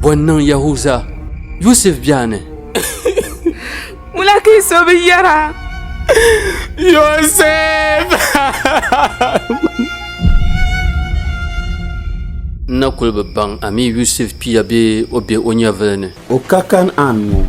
Wannan Yahuza Yusuf biane mulaki sobiyara Yusuf na kulba bang ami Yusuf pia be obe onyavene o kakan anu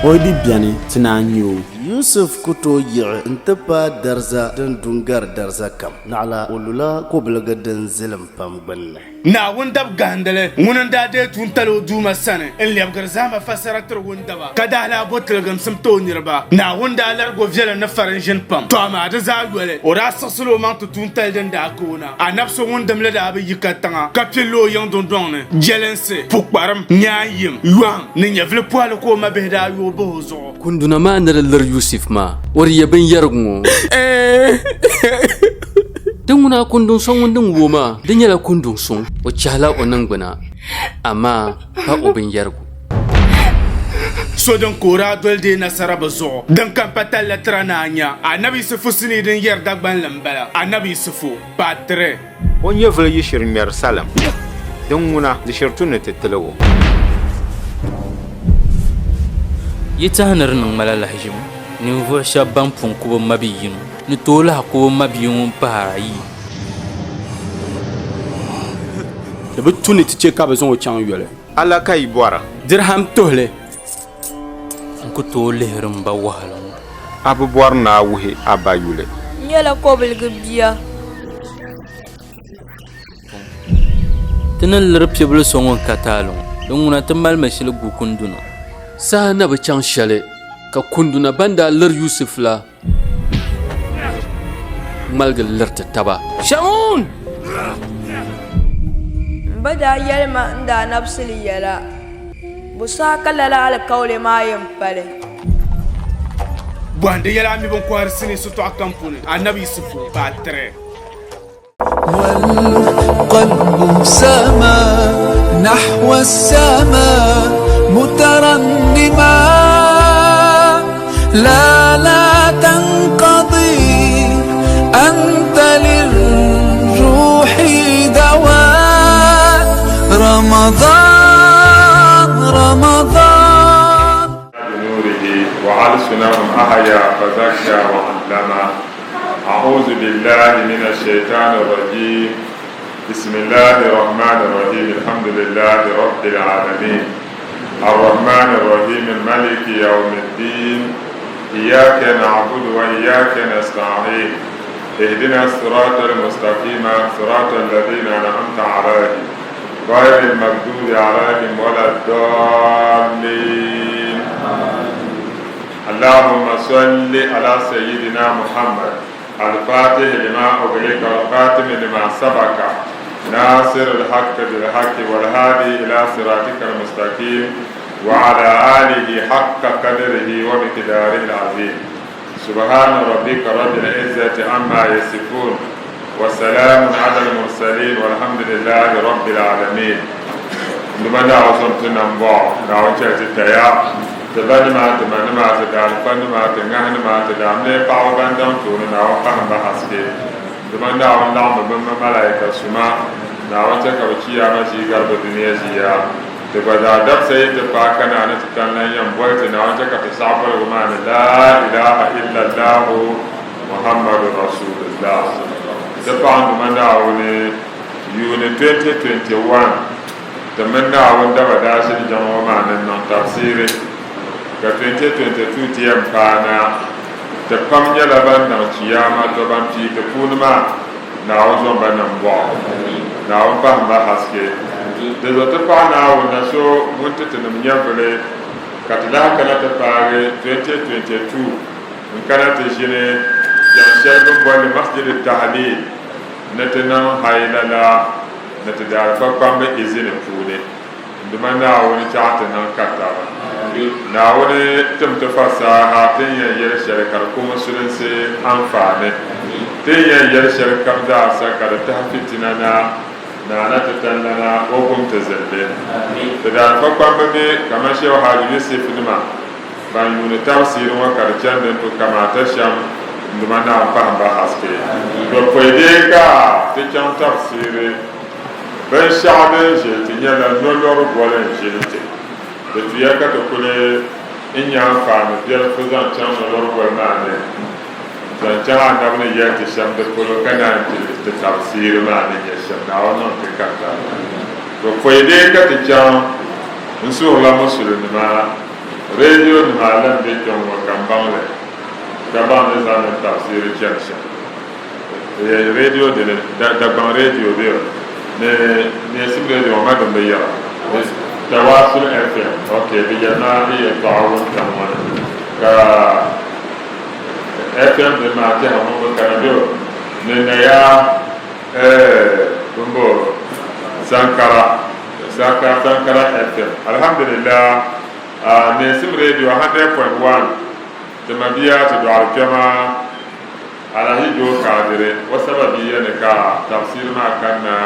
o di biani tinanyo Yusuf kuto yiɣi nti pa darza din dungar darza kam naɣla o lula kobiliga din zilim pam gbunni na wundab gandale ŋuna da de tun talo duma sani in lebgir zama fasara tir wundaba ka da la botilgam sim to nirba na wunda largo vela na farin jin pam to ma da za wele o ra saslo man to tun tal den da kona anabso wundam le da bi yikatanga ka pillo yang don ne jelense pukparam nyaayim yuang ni nyevle poale ko ma be da yo bozo kunduna ma nar Yusuf ma wari yabin yargungo dunguna kundun son wundun woma din yala kundun son o chala onan guna amma ha obin yargu so don kora dolde nasara bazo dan kan patal la trananya anabi sufu sini din yarda gban lambala anabi sufu patre on yevle yishir mer salam dunguna di shirtun tetelawo yitahanar nan malala hajim ni vo shabban pun kubo mabiyin ni tola kubo mabiyin parayi da bituni tice ka bazon o chan yole ala kai bora dirham tohle ko tole rumba wahala abu bor na wuhi abayule nyala kobilga biya tanan larpye bul songon katalon don una tamal mashil gukunduna sa na ba chan shale ka kunduna banda lar Yusuf la malga larta taba shamun bada yalma nda nafsili yala busa kalala alkawle ma yampale bwande yala mi bon kwar sini suto akampune anabi sufu patre والقلب سما نحو السماء مترنما لا تنقضي أنت للروح دواء رمضان بنوره وعلسنهم أحيا فزكى وعلما أعوذ بالله من الشيطان الرجيم بسم الله الرحمن الرحيم الحمد لله رب العالمين الرحمن الرحيم الملك يوم الدين إياك نعبد وإياك نستعين اهدنا الصراط المستقيم صراط الذين أنعمت عليهم غير المغضوب عليهم ولا الضالين اللهم صل على سيدنا محمد الفاتح لما أغلق والخاتم لما سبق ناصر الحق بالحق والهادي إلى صراطك المستقيم وعلى آله حق قدره ومقداره العظيم سبحان ربك رب العزة عما يصفون وسلام على المرسلين والحمد لله رب العالمين لماذا وصلتنا مبع نعوشة التياب تبنما تدالفنما تنهنما تدامني قاوبان دمتوننا وقهم بحسكي لماذا ونعم بما ملائكة سماء نعوشة كوشيا مشي قلب الدنيا زيا تبدا دب سيد باكنا نتكلم ينبويت نعوشة كتسعب الغمان لا إله إلا الله محمد رسول الله تبعن لماذا وني يوني 2021 تمنى وندا داسل جمع معنا تفسيري ka 2022 tiyam paana te pam nyɛla ban niŋ chiyama to ban pii ti puuni maa naawuni zɔn ba niŋ bɔɣu naawuni pahim ba haske di zo ti pahi naawuni na so ŋun ti nim nyɛ vili ka ti lahi kana ti paagi 2022 n kana ti ʒini jɛm shɛli bin bɔli masjidi tahlil ni ti niŋ hailala ni ti daari kpakpambi izini puuni ndima naawuni chaɣa ti niŋ katara naawuni tim ti fasaha tin yɛn yɛli shɛli ka di ku musulunsi anfaani tin yɛn yɛli shɛli kam zaasa ka di tahi fitina na naana ti tandana o kum ti zilli ti daari kpakpambi mi kamar shehu hali yusuf nima ban yuuni tafsiri ŋɔ ka di chɛndi tu kamata shɛm ndima naawuni pahim ba haske do pɔidee ka ti chaŋ tafsiri bin shɛɣu din ʒili ti nyɛla nolɔri goli n ʒili ti di tuya ka ti kuli n nyaan faami biɛli fu zaŋ chaŋ nolɔri goli maa ni zaŋ chaŋ anabi ni yɛli ti shɛm di polo ka naan ti tabisiiri maa ni nyɛ shɛm Naawuni niŋ ti karita to pɔidee ka ti chaŋ n suhurila musulinima reediyo nima lan be kpɛŋ ŋɔ ka n baŋli ka baŋ ni zaŋ ni tabisiiri chɛni shɛm reediyo dini Dagbaŋ reediyo bɛ ni Neesim reediyo ma din bi yɛra Tawaasul FM ok bi yɛrina ni yɛ tɔɣa wuntaŋ ŋɔni ka FM din maa tɛha ŋɔ bi kana bɛ ni naya bimbo Sankara FM alhamdulillah Neesim reediyo 100.1 ti ma biya ti dɔɣiri kpɛma alahi jo kaadiri wa sababi yani ka tafsir ma kanna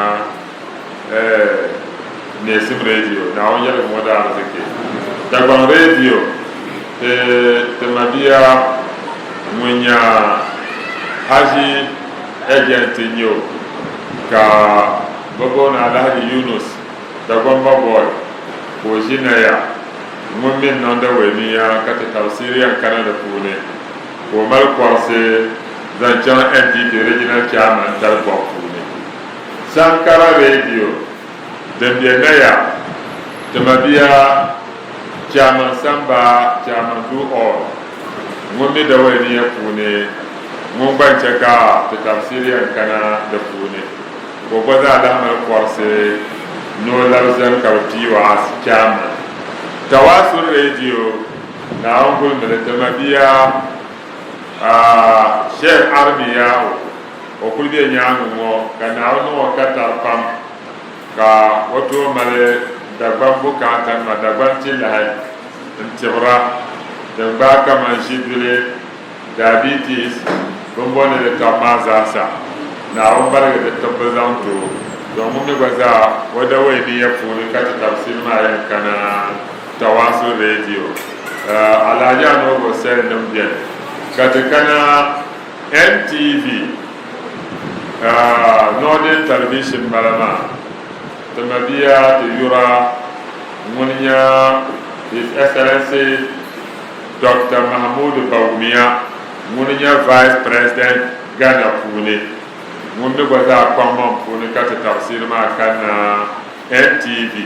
Neesim reediyo Naawuni yɛli ŋɔ da arziki Dagbaŋ reediyo ti ma biya ŋun nya haji agent n nyɛ ka bɛ booni Alhaji Yunus Dagbaŋ boy ka o ʒi naya ŋun min niŋdi wɛniya ka ti tafsiri yan kana di puuni ka o mali kɔrisi zaŋ chaŋ NDP regional chairman Talibɔɣu puuni Sankara reediyo din be naya ti ma biya chairman Samba chairman Du All ŋun mi da wɛniya puuni ŋun gba n chɛ ka ti tafsiri yan kana di puuni ka o gba zaa lahi mali kɔrisi ni o labi zani ka bi pii wa chairman Tawaasul reediyo Naawuni gulmili ti ma biya Sheikh Armiya o kuli be nyaanga ŋɔ ka Naawuni ŋɔ ka tari pam ka o tooi mali Dagbaŋ bukaata nima Dagbaŋ tilahi n tibira din gbaa kaman ʒiduli diabetes bin bɔni di tabi maa zaasa Naawuni baligi di tibbi zaŋ too don ŋun mi gba zaa o da wɛniya puuni ka ti tabisiri maa yan kana Tawaasul reediyo Alhaji Anogo Sel nim bɛni ka ti kana NTV Northern Television balama ti ma biya ti yura ŋun nya His Excellency Dr. Mahmoud Bawumia ŋun nya Vice President Ghana puuni ŋun mi gba zaa kpaŋ man puuni ka ti tafsiri maa kana NTV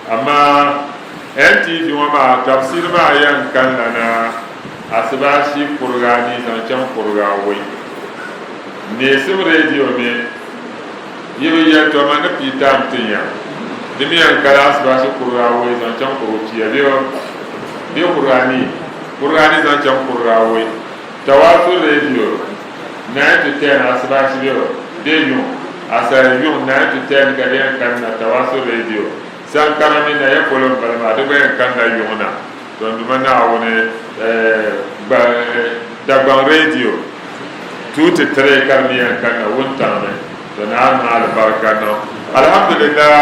amma NTV ŋɔ maa tafsiri maa yan kanna na asibaasi kuriga ni zaŋ chaŋ kuriga wai Neesim reediyo mi yibi yɛltɔma ni pii taam ti nya di mi yan kala asibaasi kuriga wai zaŋ chaŋ kuriga pia bɛ kuriga ni zaŋ chaŋ kuriga wai Tawaasul reediyo 9 to 10 asibaasi bɛ yuŋ asali yuŋ 9 to 10 ka di yan kanna Tawaasul reediyo Sankara mi na ya polo balma di gba yan kanna yuŋna don duma Naawuni Dagbaŋ reediyo 2 to 3 ka mi yan kanna wuntaŋ ni don na ma albarka no alhamdulillah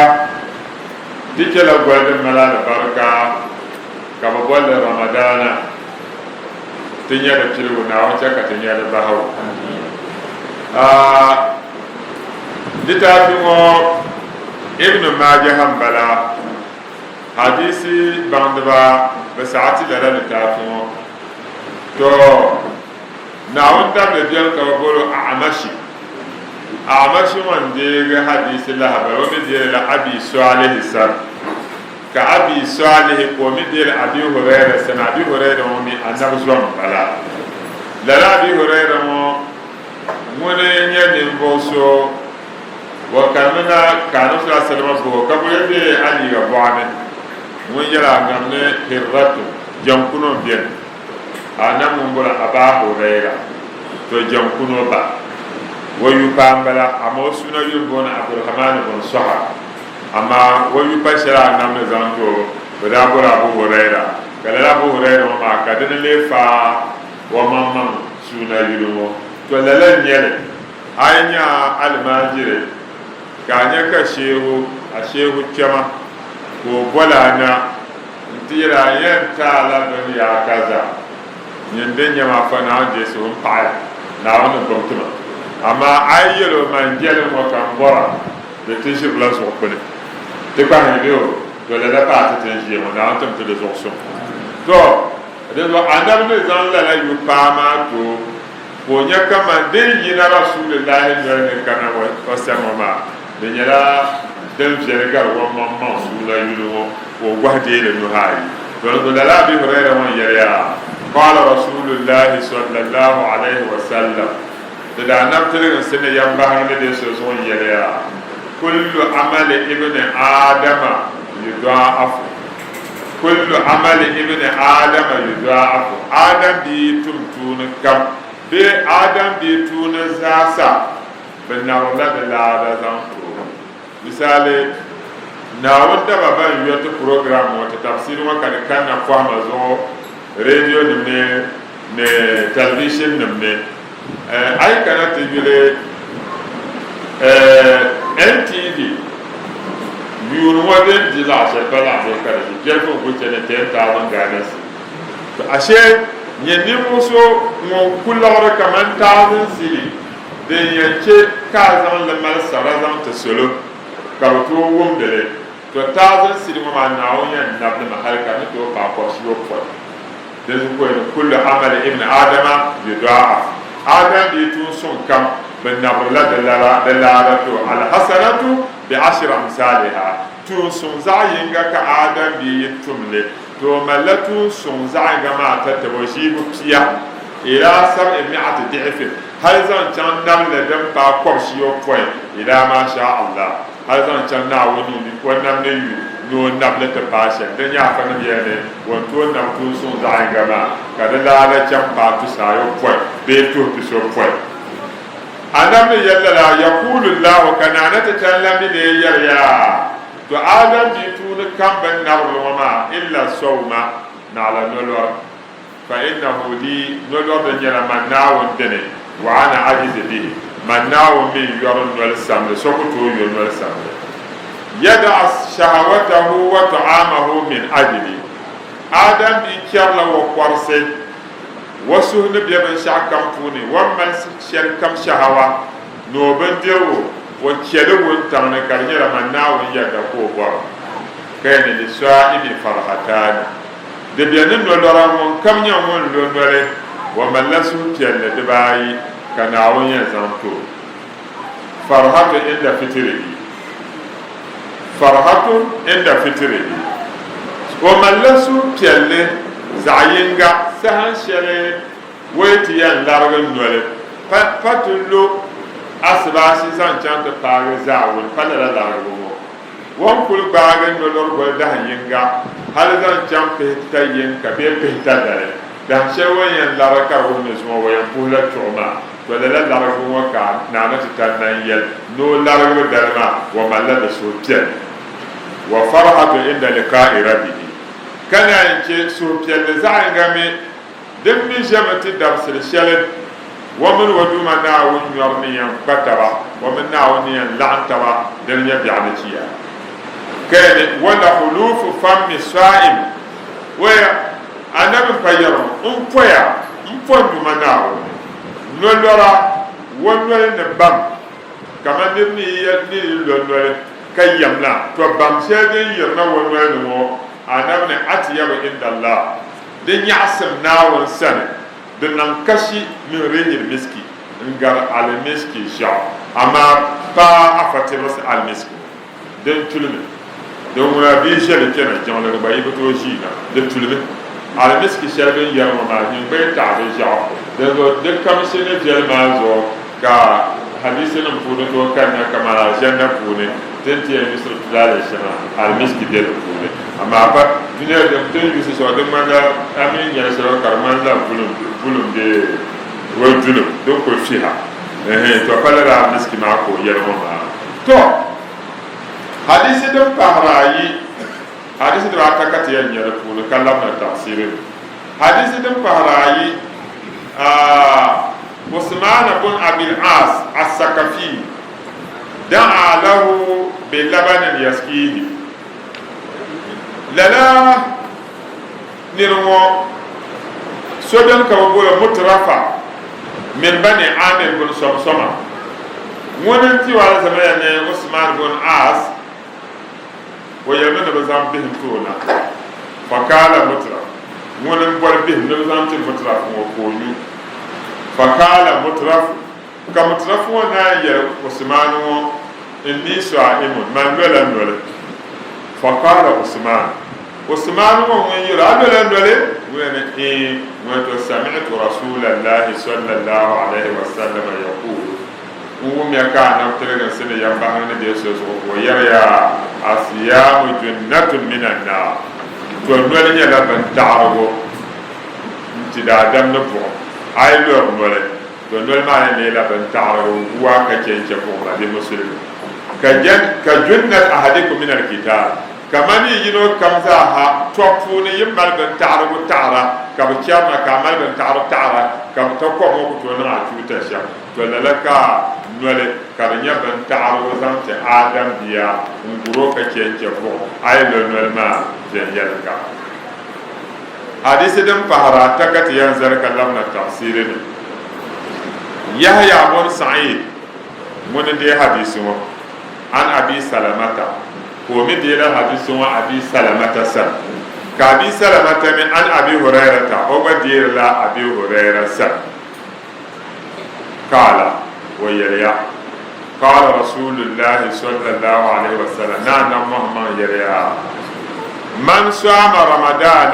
di chɛla gɔli din mali albarka ka bi bolli Ramadana ti nyɛ di piligu Naawuni chɛ ka ti nyɛ di bahu litaafi ŋɔ Ibn Majah n bala hadisi baŋdiba bi saɣati lala litaafi ŋɔ to Naawuni dabili bɛni ka bi bolo Amashi ŋɔ n deegi hadisi lahaba o mi deeli la Abi Salih sani ka Abi Salih ka o mi deeli Abi Hurayra sani Abi Hurayra ŋɔ mi anabi zɔm bala lala Abi Hurayra ŋɔ ŋuni nyɛ ninvuɣu so wa kanina ka Anabi sallallahu alaihi wasallam buɣu ka buli be a liiga bɔɣu ni ŋun yɛla ŋamni hirratu jankuno bɛni Anabi ŋun bɔra Aba Hurayra to jankuno ba wa yupa bala amma o suna yuli booni Abdurrahman ibn Sahar amma wa yupa shɛli Anabi zaŋ to bi daa bɔra Abu Hurayra ka lala Abu Hurayra ŋɔ maa ka dini lee fa wa maŋmaŋ suna yuli ŋɔ to lala nyɛli a yi nya almajiri ka a nya ka shehu kpɛma ka o bɔla na n ti yɛla yɛn taala bin yaa kaza nyin din nyɛma fa na n jeesi n paɣaya Naawuni gbamtima amma a yi yɛli o man jɛli ŋɔ kan bɔra de tɩ ʒib la zʋg kpene tɩ pa sẽn beoogo to la da paa tɩ tɩ n ʒɩɩmo na n tɩm tɩ d zʋg sõm to dẽnzo ãndab ne zãng la la yu-paamã to fo yãka man dẽn yɩna rasulillahi noɛl ne kana wa sɛma maa dẽ nyɛla dẽn vɛlgar wa mam suula yʋlgo fo goas deele nuhaayi to la la abi hurayra wã yɛl yaa qala rasulullahi sallallahu alayhi wa sallam tɩ daa nab tɩlg n sẽn ne yam basg ne de sosg n yɛl yaa kullu amali ibni adama yudaafu kullu amali ibni adama yudaafu adam bɩ tʋm tʋʋn kam bee adam bɩ tʋʋn zaasa bɩ nagr la de laada zãng tʋʋm misali naawʋn daba ban yõ tɩ program wã tɩ tabsɩr wã ka d kãnna koasma zʋg radio nim ne television nim ne ay kana tɩ yʋle NTV yʋʋn wã den dɩ la a shɛl pa la a ka d jɛl fo n kʋ ne 10,000 Ghana ashe yẽ nim-wʋsgo ŋɔ kulgr kaman 1,000 sili den yẽ kye kaa zãng la mal sara zãng tɩ solo ka b tʋʋg wʋmdle to 1,000 sili wã maa naawõ yẽ nablema hal ka ne tɩ b paa kɔs yopõe dẽn koene kullu amali ibn adama yudaaf adam bɩ tʋʋn sõng kam bɩ nabr la de laada to alhasanatu bi 10 amsaliha tʋʋn sõng zag yĩnga ka adam bɩ yɩ tʋmle to malla tʋʋn sõng zagẽngã maa ta tɩ b zɩɩb pia ila 700 dɩfin hal zãn kãng namle dẽn paa kobs yopoe ila masha allah hal zãn kãng naawõ wẽnnaam ne yu no nable tɩ paa shɛl dẽ yãa pa nem yɛɛne wẽn tʋʋn nam tʋʋn sõng zagẽngã maa ka d laada kãng paa tʋsaa yopoe bee tʋs tɩ sopoe adam ne yɛlla la yaqulu llahu ka naana tɩ tãn la mi ne yɛl yaa to adam bɩ tʋʋn kam bɩn nabr wã maa illa sawma naala nolor fa innahu li nolor d yẽla man naawõ dẽne wa ana ajize bihi man naawõ min yɔr n nol samle sok tɩ o yo nol samle yada shahawatahu wa ta'amahu min ajli adam bɩ kɛr la wa kɔrse wa sus ne bɩa bɩn shag kam pʋʋne wa mal shɛl kam shahawa noo bɩn-dirgo wa kɛle wʋntãgne ka d yẽla man naawõ yɛda koo bɔra kɛɛne lisaibi farhatani de bɩa ne nolora wõn kam yã wõn lo-nole wa man la sus piɛlli dibaayi ka naawõ yẽ zãng to farhatu inda fitrihi farhatun inda fitrihi wa man la sus piɛlli zag yĩnga sãn shɛli wee tɩ yɛn larg n nole pa tɩ lo asbaasi zãn kãng tɩ paag zaawʋn pa la la larg wõ wãn kul gbaag n nolor gol das yĩnga hal zãn kãng pis t'a yen ka bee pis t'a dare das shɛl wa yẽn larg ka wʋmne zũwã wa yẽn pʋs la tʋgma to la la larg wã ka naana tɩ tar na n yɛl noo larg dalma wa man la da suhpiɛl wa farhatu inda liqa'i rabbihi kana n kẽ suhpiɛlli zagẽngame dẽn mi zɛme tɩ dabsd shɛli wa min wa duma naawõ yõr ne yẽn kpa taba wa min naawõ ne yẽn lagem taba dẽn yẽ bɛgd tɩya kɛɛne wala hulufu fammi sa'im waya anabi pa yɛrem n poya n pon duma naawõ nolora wa nol ne bãmb kama neb ne ne lo-nole ka yɛmla to bãmb shɛl dẽn yɩrna wa nol ne wõ anabi ne atyabu inda allah dẽn yãgsem naawõ n sãne d nan kashi min rehir miski n gar almiski zhao amma pa a fa tɩbs almiski dẽn tulme dẽn wẽna bɩ shɛli kẽna jẽglg ba yɩb tɩ zĩiga d tulme almiski shɛl bɩ n yɛrma maa yĩng ba y tagd zhao d kamsẽ ne vɛlmaa zuɣu ka hadisi nim puuni tɩ kanna kama aljanna puuni tɩn tɩ yen yusr tɩlaala shɛŋa almiski be d puuni amma pa dũniyã dẽm tɩn yusi sɔ dɩ ŋmanda amin yɛlsra ka d ŋman la bulum de wa dũnum dẽn kõ fiha tɩ pa la ra almiski maa ko yɛlmã maa to hadisi din pahara ayi hadisi din ata ka tɩ yaa yɛl puuni ka labna tafsiri hadisi din pahara ayi عثمان بن أبي العاص الثقفي دعا له بلبن يسقيه للا نرمو سودان كوبولا مترفع من بني عامر بن صمصمة وننتي وعلى زمان عثمان بن عاص ويمن بزام بهم تونا فقال مطرف ونن بول بهم بزام مطرف وقولي فقال مطرف كمطرف ونا يا عثمان إني صائم من ولا فقال عثمان ومن يرى ولا وين سمعت رسول الله صلى الله عليه وسلم يقول وهم يكان نفترق سنة ينبغن ديسوس ويريا الصيام جنة من النار تولي يلبن تعرض امتدادا نبوه أي لور نولي تولي ما يلبن تعرض هو كجن جفوه دي مسلم كجنة أحدكم من الكتاب كمان يجينو كمزاها توقفوني يمال بن تعرض تعرى كبتشارنا كمال بن تعرض تعرى كبتوقع موكتونا عشوتا تولي لك نولي كارنيا بن تعرض زمت آدم بيا ونقرو كجن جفوه أي لور نولي ما جن يلقى حديث دم فهراتك ينزل كلامنا تفسير يحيى بن سعيد من دي حديثه عن أبي سلمة ومن دي حديثه أبي سلمة سن كأبي سلمة من عن أبي هريرة وبدي لا أبي هريرة سن قال ويريا قال رسول الله صلى الله عليه وسلم نعم محمد يريا من صام رمضان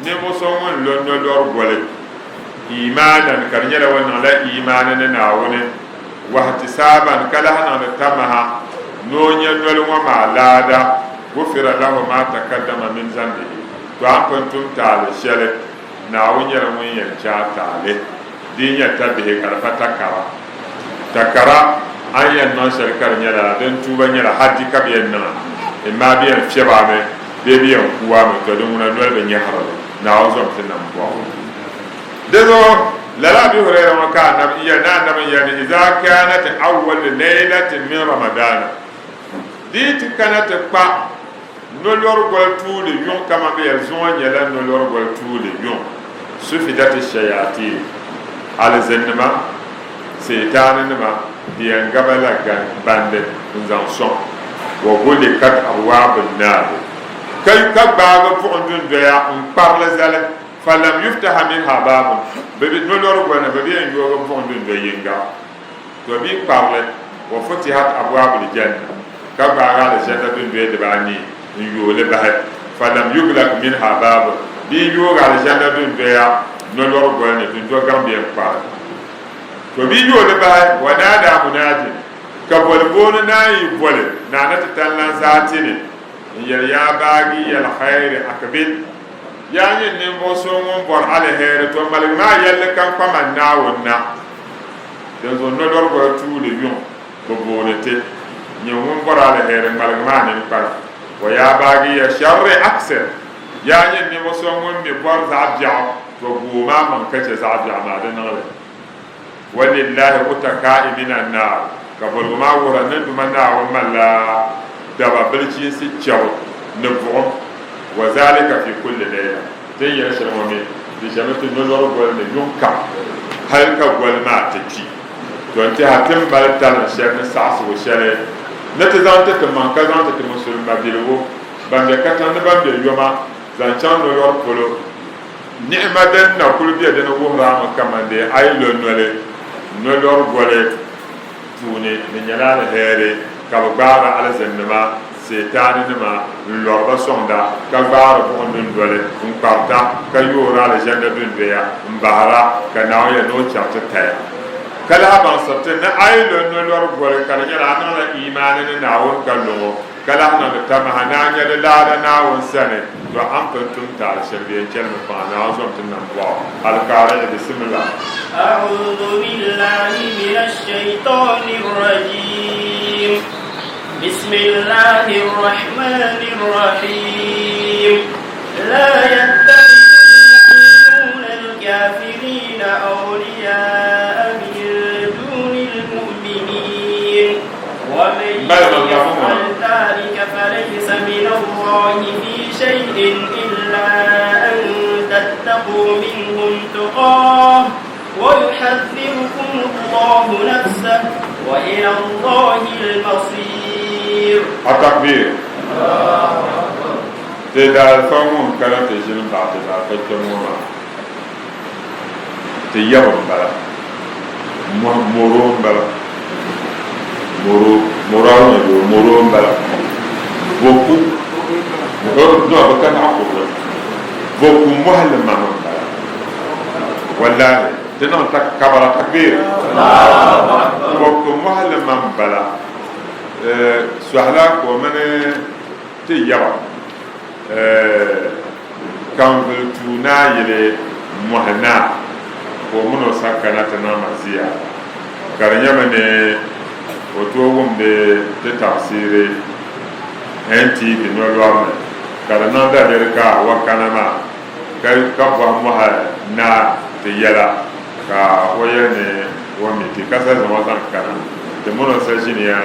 نمسون لون لور بولي إيمانا كرنيلا ونلا إيمانا ناوني واحتسابا كلهنا نتمها نونيا نلوما مع لادا غفر له ما تقدم من ذنبه وأن كنتم تعالى شلك ناونيا رمويا تعالى دينيا تبه كرفا تكرا أن ينشر كرنيلا دن توبا نيلا حدي كبيرنا إما بيان شبابه بيبيان قوامه تدومنا نول بنيحرر نعوذ بالله دزو لا بي هريره وكان نبي يعني اذا كانت اول ليله من رمضان ديت كانت با نولور غولتول يوم كما بيزون يلا نولور غولتول يوم سفدت الشياطين على زنما سيطان نما ديان غبلا باند نزانسون وغلقت ابواب النار كي كباب فوندون ديا ان بارل زاله فلم يفتح منها باب ببي نولور غوانا ببي ينجو فوندون ديينغا تو بي بارل وفتحت ابواب الجنه كبارا الجنه دون دباني يولي بها فلم يغلق منها باب بي يوغا الجنه دون ديا نولور غوانا دون دو غامبيا بار تو بي يولي بها ونادى منادي كبولبون ناي بول نانت تلان ذاتني يا باغي الخير اكبل يعني نموسون بور على هير تو مالما يلا كان كما ناونا دزو نودور بو تولي يون بوبولته نيوم بور على هير مالما نمبر ويا باغي الشر اكثر يعني نموسون مي بور زابجا تو بوما من كچه زابجا ما دنال ولله اتقاء من النار كبولما ورن دمنا وملا دابا بلجي سي تشاو نبوم وذلك في كل ليله زي يشرمون بجمعة نور بول يونكا هل كبول ما تكي دونتي هاتم بالتال شيخ ساس وشله نتزانت كمان كزانت كمسلم بابيلو بامبي كاتان بامبي يوما زانچان نور بولو نعمدن نقول بي دنا وهرام كماندي اي لونولي نور بول توني نيالا هيري كبغارا على زنما سيتاني نما لوربا سوندا كبار بوندون دولي نقارتا كيورا لجنة دون بيا مبارا كناوية نو چارت تايا كلا بان سبتنا ايلو نو لورب بولي كلا نيانا ايماني ناون كالو كلا نتمها نانيا للادا ناون سنة دو أمكنتم تعالى شربية كلمة فانا عزوم تنبوا القارئ بسم الله أعوذ بالله من الشيطان الرجيم بسم الله الرحمن الرحيم لا يتخذ المؤمنون الكافرين أولياء من دون المؤمنين ومن يفعل ذلك فليس من الله في شيء إلا أن تتقوا منهم تقاه ويحذركم الله نفسه وإلى الله المصير. التكبير. تدار فمون كلا تجين بعد ذا فتمونا تيابون بلا مرون بلا مرون بلا بوكو نو بكن عقول بوكو مهل مانون بلا والله تنو كبر تكبير بوكو مهل مان بلا سهلاك ومن تيابا kan tuna yele mohna ko muno sakana tana maziya garanya mane wato wumbe ta tafsiri enti bino lorna karana da derka wakana ma kai ka ba moha na te yala ka wayane wami ti kasa zama san kana de muno sajiniya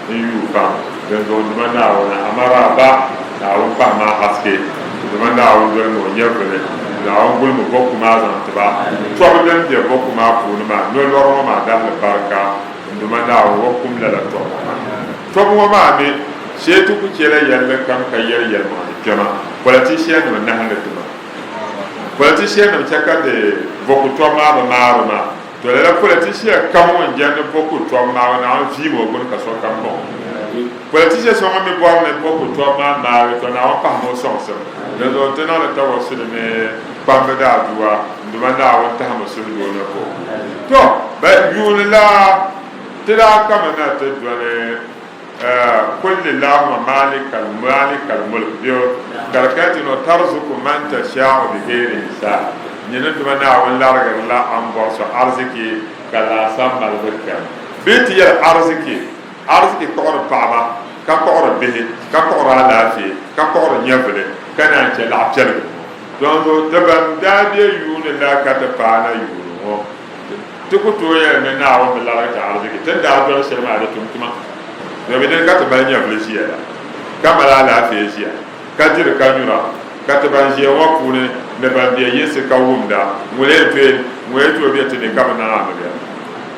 yu fa den do mana wana amara ba na wun pa ma haske zaman da awon dole mo nyefele da awon gol mo bokku ma zan tiba to ba den de bokku ma fu ma no loro ma da le barka zaman da awon bokkum la la to mo ma me shetu ku kele yalle kam kayar yal ma kema politicien no na hande tuma politicien no chaka de bokku to ma to le politicien kam won jande bokku to ma na vi mo gon ka so kam mo politicien so ma me bo na bokku to ma to na wa pa mo so le do tena le tawo sile me pambe da duwa ndumanda wa ta mo sile do na ko to ba yun la tira kama na te dole kulli lahu malikal mulk dio karakati no tarzuku man tasha'u bi ghairi hisab nyene ndumanda wa larga la am bo so arziki kala samal bakka biti ya arziki ko ro paaba ka ko ro bihi ka ko ro lafi ka ko ro nyevle kana ce la abjal donc daban dade yune la kata pana yuno to ko to ya me na wa la ta arziki tan da do se ma da tumtuma do be den kata ba nya flesia kamala la fesia kadir kanyura kata ban je wa kune ne ban biya yese ka wumda mule to be te ne kamana na ba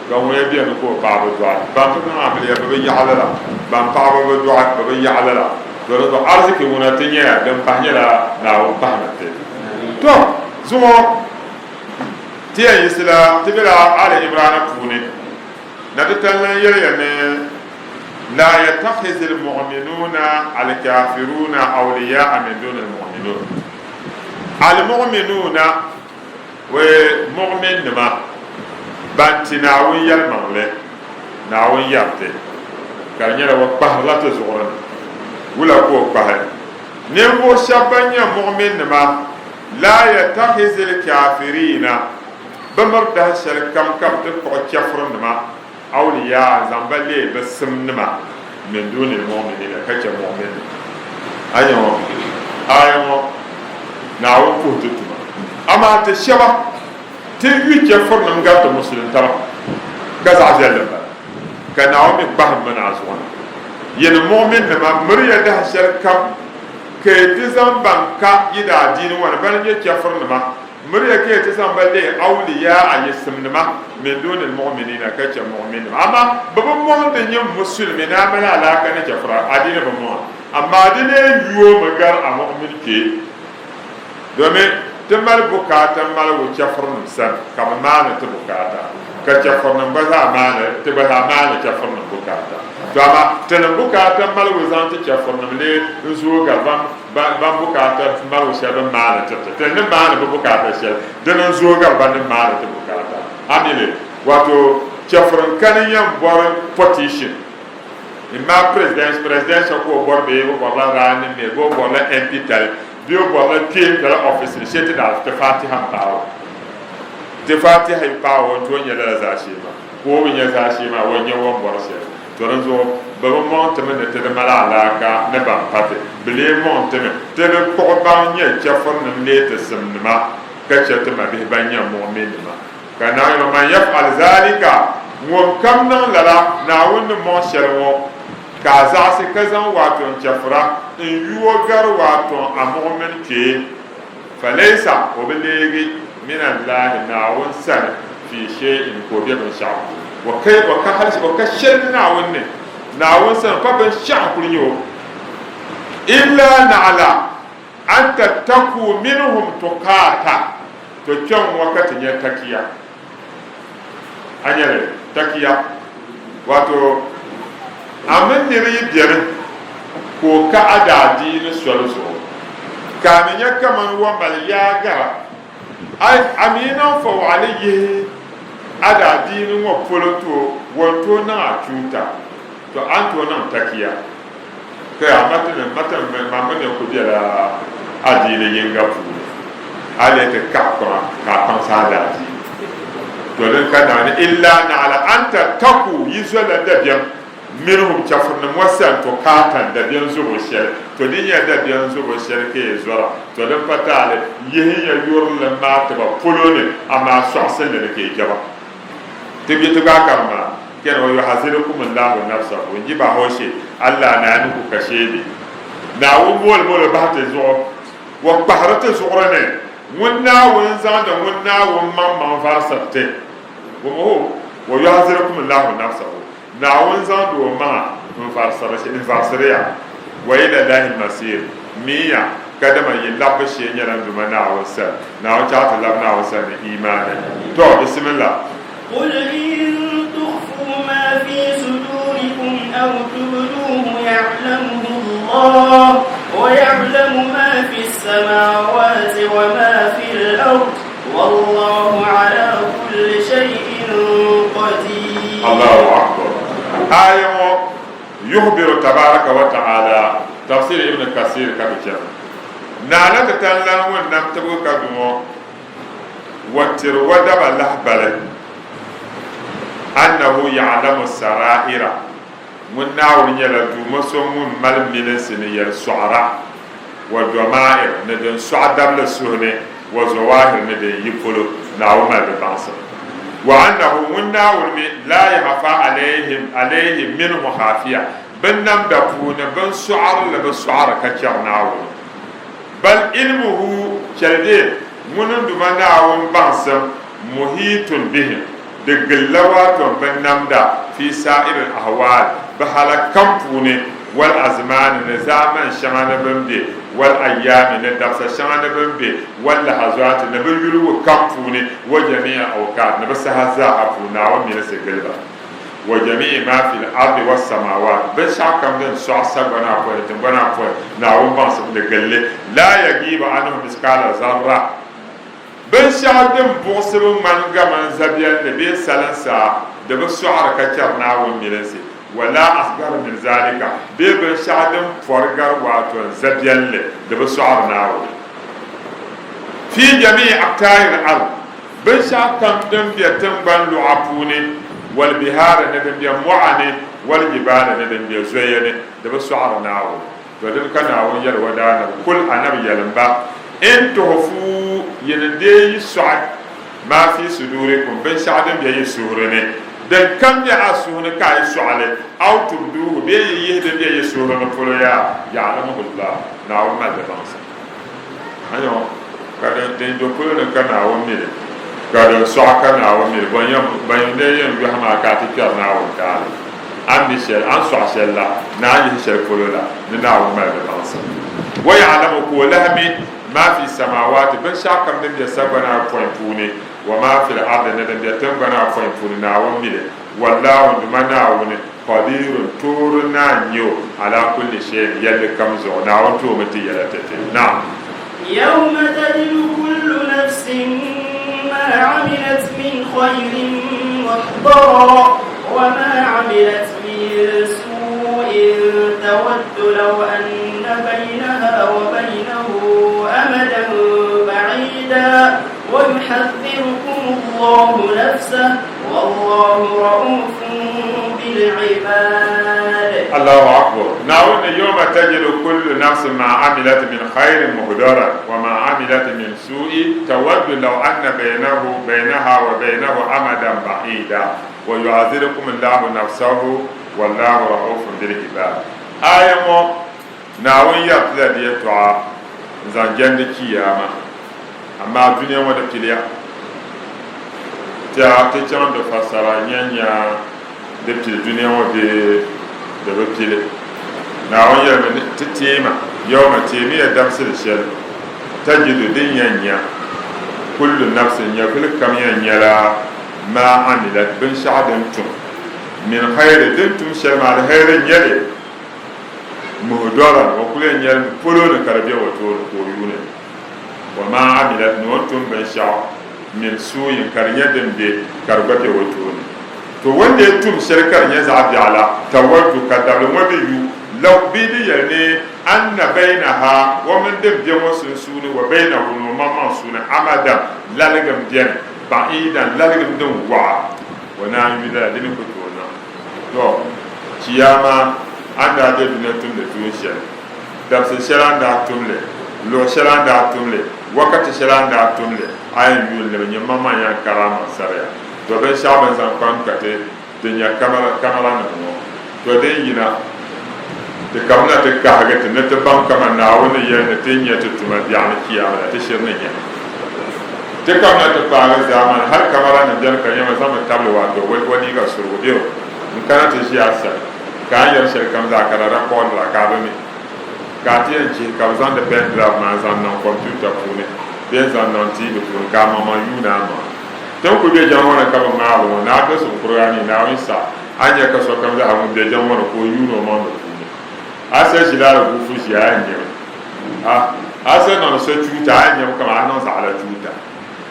donc we biya ko ba ba do ba ko na ba ya ba ya halala ba pa ba do ba ya halala dole do arziki wona tenya dan pahnyala na o pahmate to zumo tiya yisla tibira ala imran pune na tatalla yele ne la yatakhiz al mu'minuna al kafiruna awliya'a min dun al mu'minun al mu'minuna wa mu'min ma bantina wi yal mangle na wi yapte kanyara wa pahla to zuran wula ko pahe nembo shabanya mu'min ma la yattakhizul kafirina bamar da shal kam to ko chafrun ma awliya zamballe basum ma min dunil mu'minina kace mu'min ayo na wo ko tutuma ama ta shaba te wi chafrun ma ga to muslim tara kaza jalla kana wo mi baham mana azwan yen mu'min ma muriya da shal kam ke tizam banka yida dini wana ban ye kafir ma muriya ke tizam balle awliya ayisim ma min dun al mu'minina ka cha mu'min amma babu mu'min da yin musulmina mala alaka ne kafira adina ba mu amma adine yuwo magar a mu'min ke domin tamal bukata mal wo kafir san kama mana ta bukata ka kafir nan ba za mana ta ba mana kafir nan bukata to amma tana bukata mal wo zan ta kafir nan le zo ga ban bukata mal wo sha ban mana ta tana mana bukata sha dan zo ga ban mana ta bukata amile wato kafir kan yan bor petition imma president ko bor be ko bor la ran me go bor la impital bio bor la team da office shete da ta fatiha pawo te fatiha pawo to nyala za shi ma ko nya za shi ma wanya won bor shi to ran zo ba mo monte me te de mala alaka ne ba pate bele monte me te le ko ba nya chafon ne le te simma ka chete ma be ba nya mu'min ma kana yo man yaf'al zalika mo kam nan lala na won mo shelwo ka za se kazan wato chafra in yuwo gar wato a mu'min ke falaysa o belegi min Allah na won san fi shay'in ko be ban sha wa ka shel naawun ne naawun san pa ban sha kulyo illa na'ala an tattaku minhum tuqata to kyan wakati ya takiya anyare takiya wato amin niri biyar ko ka adadi ni solso kamin ya kaman wambal ya gara ai amina fa waliyi adadi ni wa poloto wato na cuta to an to nan takiya kai matan mamman ya kudi da adini yin gafu ale ta ka kan sada ji to dan kana ni illa na ala anta taku yizola da biyan minhum chafurna wasan to katan da biyan zubo shel to din ya da biyan zubo shel ke zora to dan patale yehi ya yorul ma ta ba polone amma soxen da ke jaba tibi to ga karma ken wa yuhazirukum allah nafsahu jiba hoshe allah na ni ku kashe ni na wo mol ba ta zo wa bahrata zuqrane wunna wun zanda wunna wun man farsate wa mo wa yuhazirukum allah nafsahu na wun zanda wa ma farsariya wa ila lahi masir miya kada man yillabashe nyalan duma na wasa na wata ta labna wasa da imani to bismillah قل إن تخفوا ما في صدوركم أو تبدوه يعلمه الله ويعلم ما في السماوات وما في الأرض والله على كل شيء قدير. الله أكبر. آية يخبر تبارك وتعالى تفسير ابن كثير كبير نانا تتلم ونم تبوك دمو وتر ودب الله بلد أنه يعلم السرائر من ناول يلدو مسوم مل من سنية السعراء والضمائر ندن سعدم للسهنة وزواهر ندن يفلو ناول ما ببعصر وأنه من ناول لا يخفى عليهم منه خافية بنم دفون بن سعر لبسعر كتير ناول بل علمه شديد من دم ناول بانسم محيط بهم دغلوات بنمدا في سائر الاحوال بحال كمفوني والازمان نزاما شمان بمبي والايام ندفس شمان بمبي واللحظات نبيلو كمفوني وجميع اوقات نبسها افونا ومن سغلبا وجميع ما في الارض والسماوات بشا كم دن سوسا بنا فوي ناو بانس دغل لا يغيب عنه مثقال ذره ben shahadin bosibin man gaman zabiyar da bai salansa da ba su'ar kakar nawon milansi wala asgar min zalika bai ben shahadin forgar wato zabiyar da ba su'ar nawon fi jami'i aktayin al ben shakan din biyatin ban lu'afu ne wal bihara na din biyan mu'ane wal jibala na din biyan zoye ne da ba su'ar nawon to din kana won yarwa da kul anab yalamba in tuhfu yende su'ad ma fi sudurikum ben sha'adin bi surene dan kam ya asuna kai su'ale aw tubduhu bi yehde bi surene polo ya ya'lamu Allah na wa ma da bansa ayo kada den do polo kana wa mi kada su'aka na wa mi ban de yen bi hama ka ti kar na wa ka am bi shel an su'ashel la na yi shel polo la na wa ma da bansa wa ya'lamu ko lahmi ما في السماوات بل شاكم دم يسبنا فوينفوني وما في الأرض ندم يتنبنا فوينفوني ناوم ميلي والله دمنا وني قدير تورنا نيو على كل شيء يلي كمزو ناوم تومتي يلتتي نعم يوم تجد كل نفس ما عملت من خير محضرا وما عملت من سوء تود لو أن بينها وبينه أمدا بعيدا ويحذركم الله نفسه والله رؤوف بالعباد. الله أكبر. نعود يوم تجد كل نفس ما عملت من خير مهدرا وما عملت من سوء تود لو أن بينها وبينه أمدا بعيدا ويحذركم الله نفسه والله رؤوف بالعباد. آية نعود يبتدأ يتوعى zanjande kiyama amma duniya wada kiliya ta can da fasara nyanya da fil duniya wa be da ba fil na wani yarda ta tema yau ma temi ya damsir shel tajidu din yanya kullu nafsin ya fil kam yanya ma amilat bin sha'adin tum min khairin din tum shel ma da khairin yale muhdara wa kullu yal polo ne karbe wato ko yune wa ma amilat nutum bin sha'a min suyin karnya dambe karbate wato ne to wanda ya tum shirkar ya zabi ala tawaddu kadalun wadiyu law bidi yani anna bainaha wa min dabbi wasun sunu wa bainahu mamman sunu amada lalagam diyan ba'idan lalagam din wa wana yida din ko to na to kiyama anda da dunatun da tunshe da se sharan da tumle lo sharan da tumle wakati sharan da tumle ayin yul le nyamma man ya karama sariya to ben shaban zan kwan kate dunya kamera na mo to den yina de kamna te ka haga te net bam kama na woni ye ne tinya te tuma bi'an kiyama te shirne ya te kamna te pa ga zaman har kamera na jan kan yama sama tablo wa to wani ga suru biyo in kana te shi asa ka yar shir kam da karara ko la ka ba mi ka ti en ji ka zan de pen drive ma zan na computer pune be zan non ti be pun ka mama yuna ma tan ku be jan wona ka ba ma wo na be su qur'ani na wisa anya ka so kam da amu be jan wona ko yuno ma do asa jilala gufu shi anya asa non so tuta anya kama anon sa ala tuta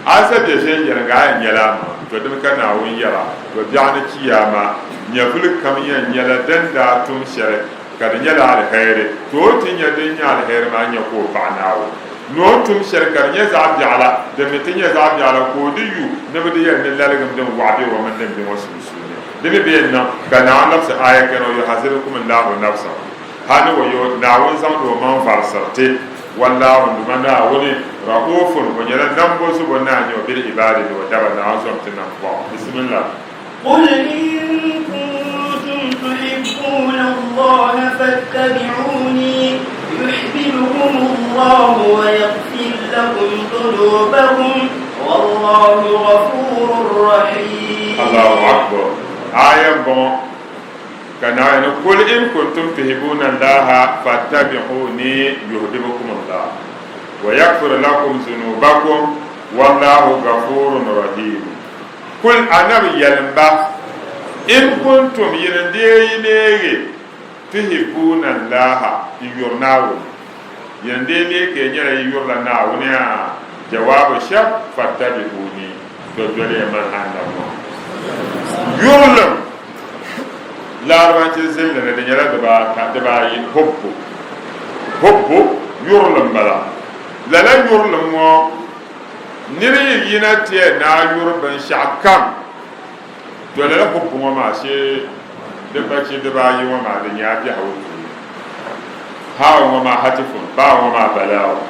asa be je yara ga anya la ma to dum kana won yara to bi'ana kiyama nya ful kam ya nyala dan da tum shere kada nyala al khair to tin ya dan nya al khair ma nya ko fa nawo no tum shere kar nya za bi ala da mitin ya za bi ala ko diyu ne bi ya ne lalagam dan wa'bi wa man lam bi wasu de be na kana nafsa aya kana yuhasirukum Allahu nafsa hani wayo na won zam do man farsarte wallahu dumana woni raufun ko nyala dambo su bonna nyo bil ibadi do daba na azam tinan ko bismillah qul in kuntum tuhibbuna Allah fattabi'uni yuhibbukum Allah wa yaghfir lakum dhunubakum wallahu ghafurur rahim. Allahu akbar. Ayam bon kana ne kul in kuntum tuhibbuna Allah fattabi'uni yuhibbukum Allah wa yaghfir lakum dhunubakum wallahu ghafurur rahim. Kul anabi yalba in kuntum yirndeyinege tuhibbuna Allah yurnawu yirndeye ke nyara yurla nawu ne jawabu shab fattabi'uni to dole man andamo yurlam larbanci zilla ne da yara da ba yi hubbu yurlam bala lala yurlam mo niri yina tiye na yurban shakam to lala hubbu mo ma she da ba ce da ba yi mo ma da ya bi hawo hawo mo ma hatifun ba mo ma balawo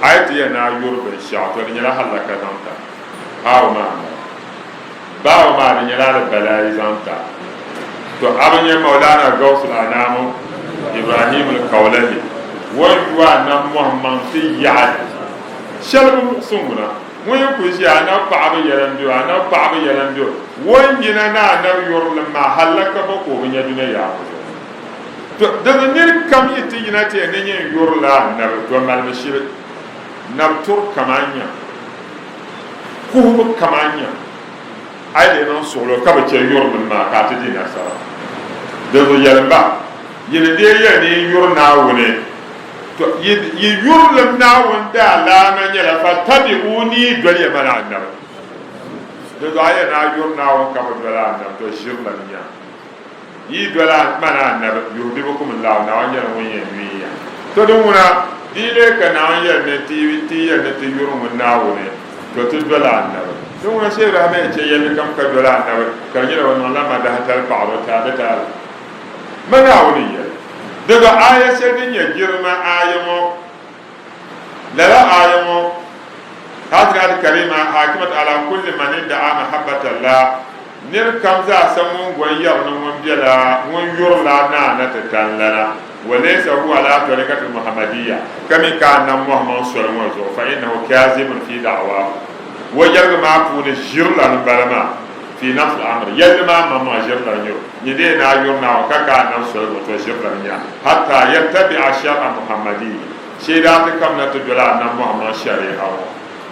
ayati na yurban shak to da yara halaka danta hawo ma ba ma da yara balayi zanta to abin maulana gausul anamu ibrahim al-kaulani wa na muhammad siyad shalbu sunguna mun ku shi ana ba'aba yarandu ana ba'aba yarandu wani na yurla ma halaka ba ko bin yaduna ya to da ne kam yiti yana te ne yin yurla na to malmashir na tur kamanya ku kamanya ai da non solo ka ba ce yurla ma ka ta dina sara da zo yalba yin da ya ne yurna wune to yi yurlam na wanda la man yala fa tabi'uni dole mana annabi da zo aya na yurna won ka ba dole annabi to shirlan ya yi dole mana annabi yuhibbukum Allah na wanya mun yi wiya to don wuna dile ka na wanya ne ti ya ne ti yurmun na wune to to dole annabi don wuna sai rahama ce yayi kam ka dole annabi kan yi da wannan lama da hatal fa'ala ta mana wuni ya daga aya sai din ya girma ayamo lala ayamo hadra karima hakimat ala kulli man da'a mahabbata Allah nir kam za samun goyar nan mun biya mun yurla na ta tallala walaysa huwa ala tariqati muhammadiyya kami kana muhammad sallallahu alaihi wasallam fa innahu kazibun fi da'wa ويرغ ما بون جرلا نبلما في نفس الأمر يلما ما جرلا نيو يدينا يورنا وكاكا نفس وتجرلا نيا حتى يتبع الشرع المحمدي شيرات كم نتجلا نم محمد شريعه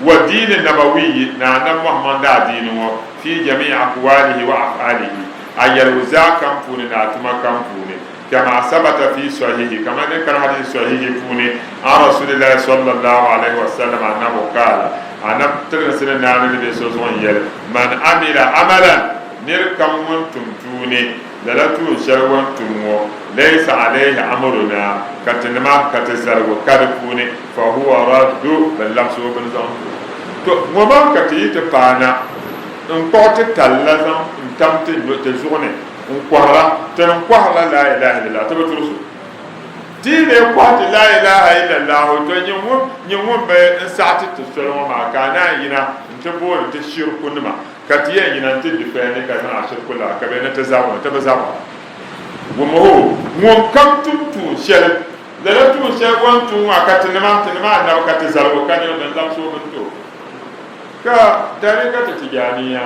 والدين النبوي نعم محمد دينه في جميع أقواله وأفعاله أي الوزاع كم بون ناتما كم بون كما ثبت في صحيح كما ذكر حديث صحيح فوني عن رسول الله صلى الله عليه وسلم أنه قال أنا تغسل النار اللي بيسوسون يل من عمل عملا نركم وانتم توني للتو شروان تمو ليس عليه أمرنا كتنما كتزرق كرفوني فهو رد باللمس وبنزون وما كتيت بانا نقطة تلازم نتمت تزوني نقهر تنقهر لا إله إلا الله تبترسو دين يقهر لا إله إلا الله تنيمون بساعة تسلم مع كانا ينا نتبول تشير كنما كتيا ينا تدفعني كنا عشر كلها كبينا تزاوم تبزاوم ومهو كم تنتو شل لا تنشل وانتو وكتنما أنا وكتزال وكان يوم نلام سو بنتو كدارك تتجانيا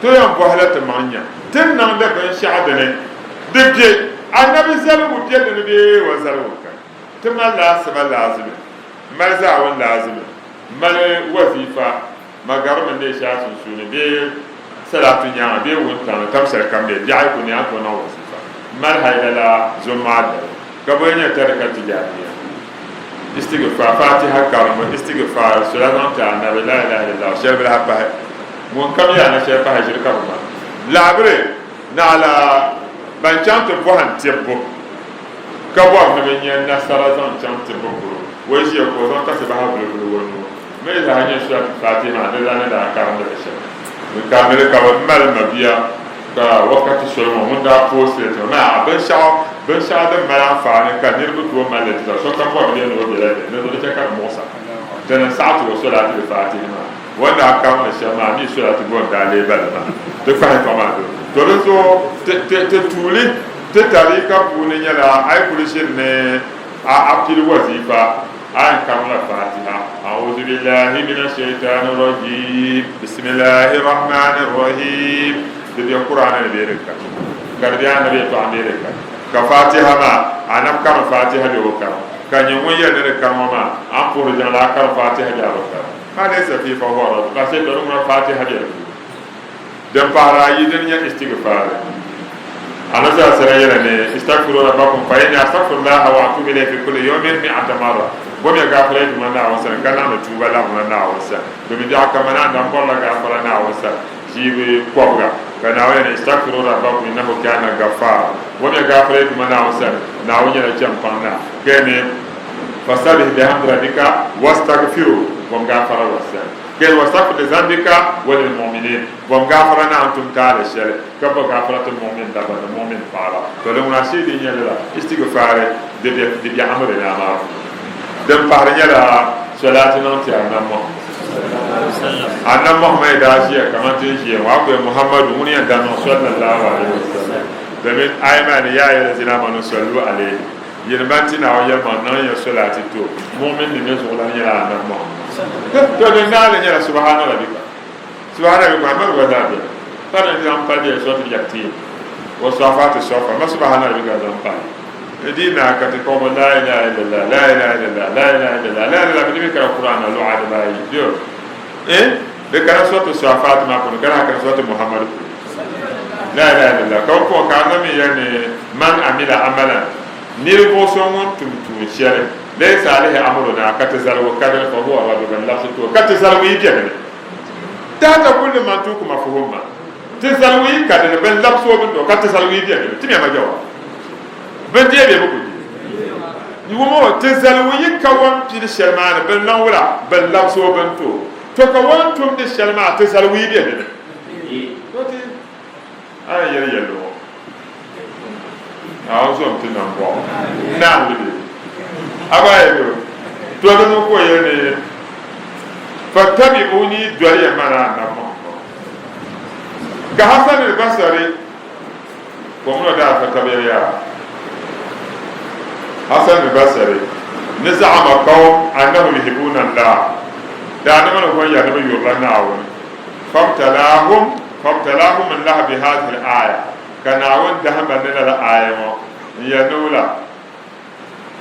تويا بوهلة مانيا تنام دبن شعبنا دبجي النبي زلوا بجد النبي وزلوا كان تما لازم لازم مزاون لازم مال وظيفة ما قرب من ليش عشان شو نبي صلاة نيام بي وانتان تمسر كم بي جاي كوني أكون وظيفة مال هاي لا زماد كبرنا ترك التجارية استغفار فاتحة كرم استغفار صلاة نتاعنا لا إله إلا الله شيء بلا حبه من كم يعني شيء فهجر كرم لا بري نعلا بنشانت بوهن تيبو كبار نبني نسرازان شانت بوكرو ويجي يكوزان كسبها بلو ما إذا هني شوية فاتحة لا لا كرم الشيء من كامل كبار مال مبيا كوقت الشلون من دا بوسيت ما بنشاو ده ملان فاني كان يربط هو مالك ده شو كم هو بدي نقول بلاد نقول تكر موسى تنا ساعة وصلت الفاتحة وانا كم الشيء ما مي شوية تقول دالي بلما تفهم كمان تلزو تتولي تتاريكا بوني لا أي كل شيء نه أبكي الوظيفة أن كمل الفاتحة أعوذ بالله من الشيطان الرجيم بسم الله الرحمن الرحيم بدي القرآن نبيرك كرديان نبي توان نبيرك كفاتحة ما أنا كم فاتحة لوكام كان يوم ينير كماما أم بورجان لا كم فاتحة لوكام ما ليس في فهورة بس يدرون فاتحة لوكام دم بارا يدنيا استغفار أنا سأسرعي استغفروا ربكم فإني أستغفر الله وأتوب إليه في كل يوم 100 مرة ومن يغفر لي من نعوسا كان نتوب له من نعوسا بمدي كمان عندنا بالله غفر نعوسا جيب قبرا كان وين استغفروا ربكم إنه كان غفار ومن يغفر لي من نعوسا نعوين الجنبنا كان فسبح بحمد ربك واستغفروا ومغفر وسا كان واستغفر لذنبك وللمؤمنين ومغفرنا أنتم تعالى الشر كبر غفرة المؤمن دبر المؤمن فارا فلما شيء دي يلا استغفار دي أمرنا ما دم بارنيا لا صلاة نانتي أنا محمد داشيا كمان تيجي وأبو محمد وني دانو صلى الله عليه وسلم دمين أيمان يا الذين آمنوا صلوا عليه يرمانتي ناو يرمان نان يصلاة تو مؤمن لمن صلى يلا أنا محمد تقول نال يلا سبحان ربك سبحان ربك ما هو ذابي فأنا إذا أمبالي صوت اليكتين وصفات الصفا ما سبحان ربك هذا أمبالي دينا كتقوم لا إله إلا الله لا إله إلا الله لا إله إلا الله لا إله إلا الله القرآن لو عاد باي ديو إيه بكرة صوت الصفات ما كنا كنا صوت محمد لا إله إلا الله كوكو كانوا يعني من عمل عملا نيربو سومون تم شير ليس عليه أمرنا كتزال وكذا فهو رب الله سبحانه كتزال ويجي تاتا كل ما توكم مفهوما تزال ويجي كذا بل لبسوا بندو كتزال ويجي تمي ما جوا بندي بيبكو يومو تزال ويجي كوان في الشرمان بل نولا بل لبسوا بندو تكوان توم الشرمان تزال ويجي أنا يلو أعوذ بالله نعم أبايو تودنو كويني فاتبعوني دوري مانا نمو كحسن البصري ومن دا فتبعيا حسن البصري نزعم قوم أنهم يحبون الله دعنا من هو يا نبي الله ناون فابتلاهم الله بهذه الآية كناون دهم لنا الآية يا نولا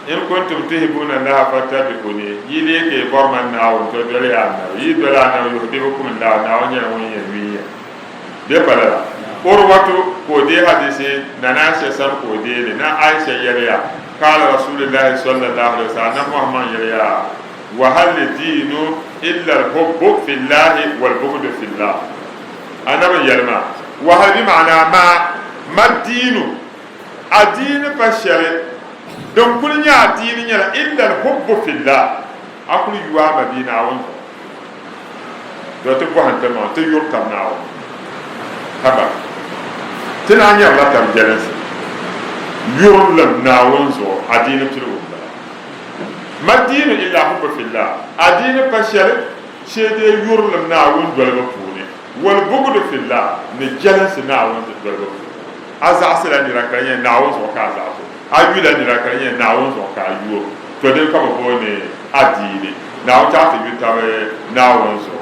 إن كنتم تحبون الله فاتبعوني يليك برمان ناون تدري أنا يدري أنا يهديكم الله ناون يوين de bala urwatu ko de hadisi na nashe sam ko de na aisha yariya qala rasulullah sallallahu alaihi wasallam muhammad yariya wa hal dinu illa al-hubb fi allah wal bughd fi allah anaba yalma wa hal bi ma'na ma dinu adin fashare don kunya adin nya illa al-hubb fi allah akulu yuwa madina won do to ko hanta ma to yurtam nawo haba tana nya la tam jealous yurlam nawon zo adina tulu madina illa hubba fillah adina fashal shede yurlam nawon dolba pune wal bughd fillah ne jealous nawon dolba aza asala ni rakanya nawon zo ka za so ayula ni rakanya nawon zo ka yuo to de ka bo ne adini nawon ta ti bitawe nawon zo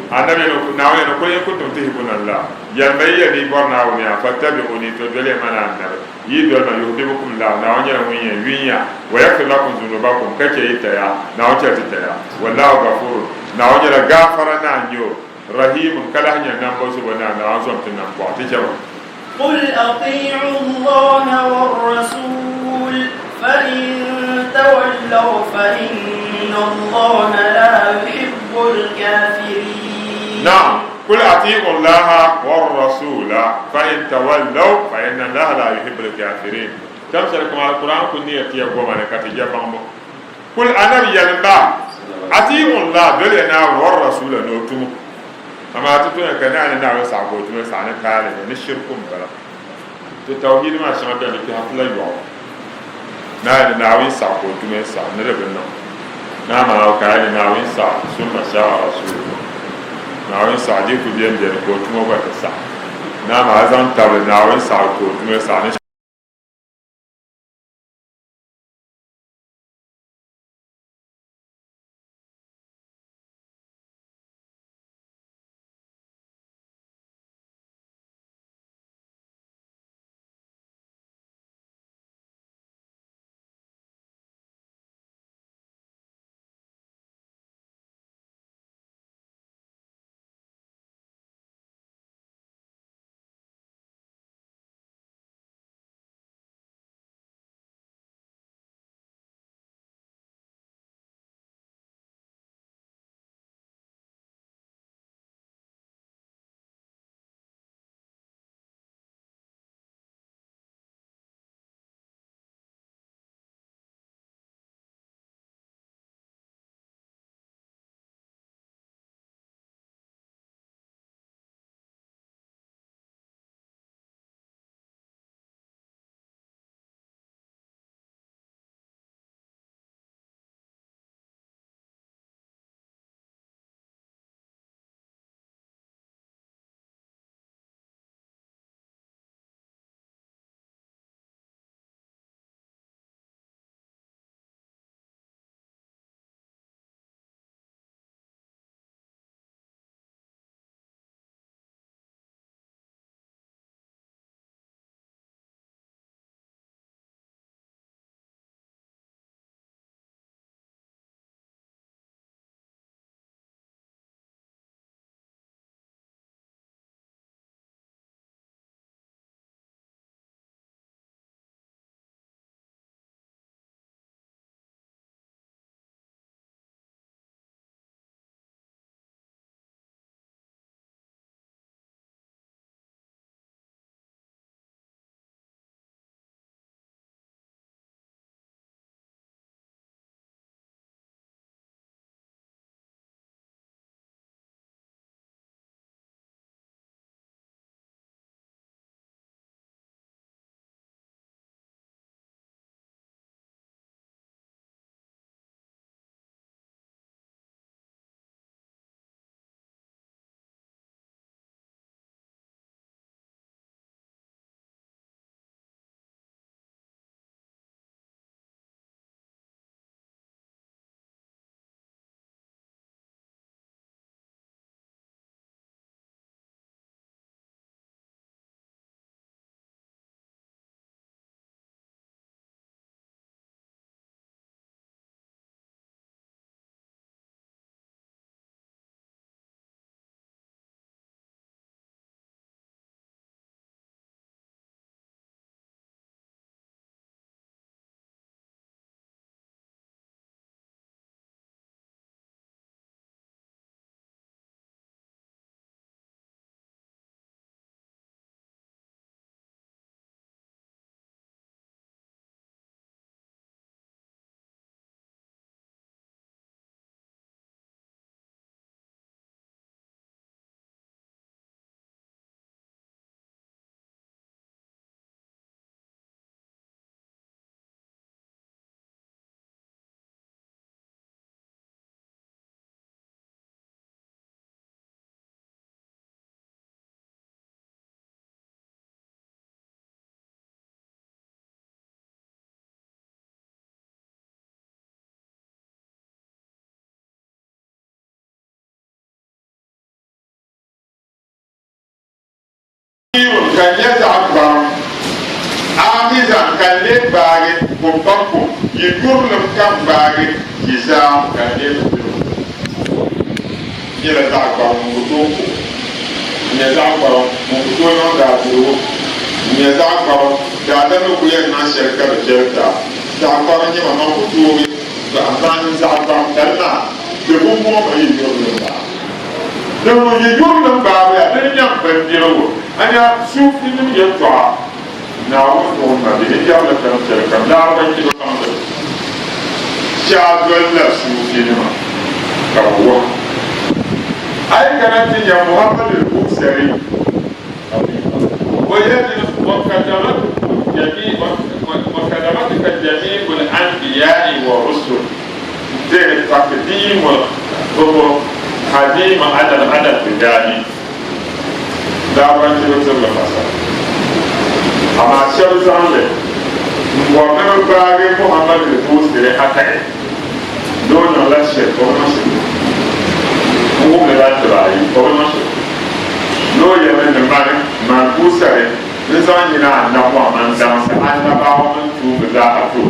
annabi no nawon no ko kuntum tuhibuna allah yalmaiya ni borna woni fattabi'uni to dole mana annabi yi dole ma yuhibbukum la na wanya winya winya wa yakfir lakum dhunubakum kace ita ya na wace ta ya wallahu ghafur na wanya gafara na nyo rahim kala hanya nan bo su bana na wanzo tin nan bo ta jawa qul ati'u allaha war rasul fa in tawallaw fa inna allaha la yuhibbul kafirin na'am قل أطيعوا الله والرسول فإن تولوا فإن الله لا يحب الكافرين تمسكم على القرآن كني يتيا قوما نكتجا بامو قل أنا بيالبا أطيعوا الله بلنا والرسول نوتم أما تتونا كنا أنا نعوي سعبو تنا سعنا كاري نشركم بلا التوحيد ما شمال بيان في حفلة يوم نعم نعوي سعبو تنا سعنا نربنا نعم أو كاري نعوي سعب ثم شاء رسول nawin saadi ku biyan biyan ko tumo ba ta sa na ma zan tabe nawin sa ko tumo sa ne kan ya zakbar amizan kan le baage ko bakko yurlum kan baage kisa kan le yela zakbar mu to ne zakbar mu to no da duro ne zakbar da da no ku yan na shirka da shirka zakbar ne ma ku to ba an zakbar kalma de bu mo ba yurlum ba de mo yurlum ba ya de nyam ban diro anya sufi nim yatwa na wo ma de ya la kan shirka da ba ki do kan da sha dole sufi ne ma ka wo أي كانت يا محمد البوكسري ويجب وكلمتك جميع الأنبياء والرسل زي التقديم والقديم على العدد البدائي لا بنجي وصل المسألة أما شو زعله ومن باقي محمد البوكسري حتى دون لا شيء mo me la trai ko no so no ye men de mare man kusare ne zan na na ko man dan sa an na ba o man tu me la a tu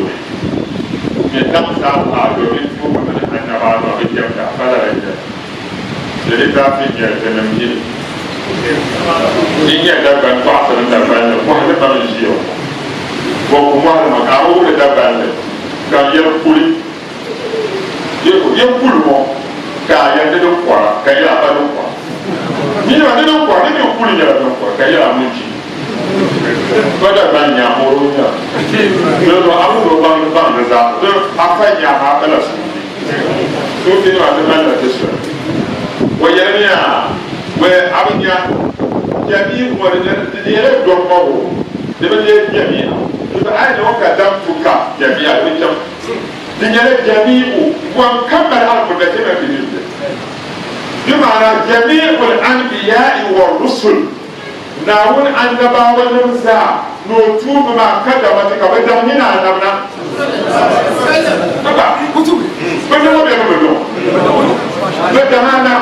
ne dan sa a do ne tu me na an na ba no ke ya ka fa la re de ta fi ye de ne mi ni ye da ban fa sa da ban ko ha da ban ji yo ko ko ma ma ka o de da ban ka ye kuli ye kuli mo ka ya de kwa ka ya ba do kwa ni na de kwa ni ko kuli ya do kwa ka ya mu ji ba da ban ya mo ro ya do do amu do ban da za do afa ya ma ba la su so ti no ade ban da tesu wa ya ni ya we abinya ya bi mo de ya do ko de ba de ya bi to ai no ka dam tu ka ya bi ya bi tam دنيا جميع وكمل القدرة في الجنة بمعنى جميع الأنبياء والرسل ناون أنبا ونمزا نوتوب ما كدمتك ودمنا نمنا أبا بدنا بينو بدنا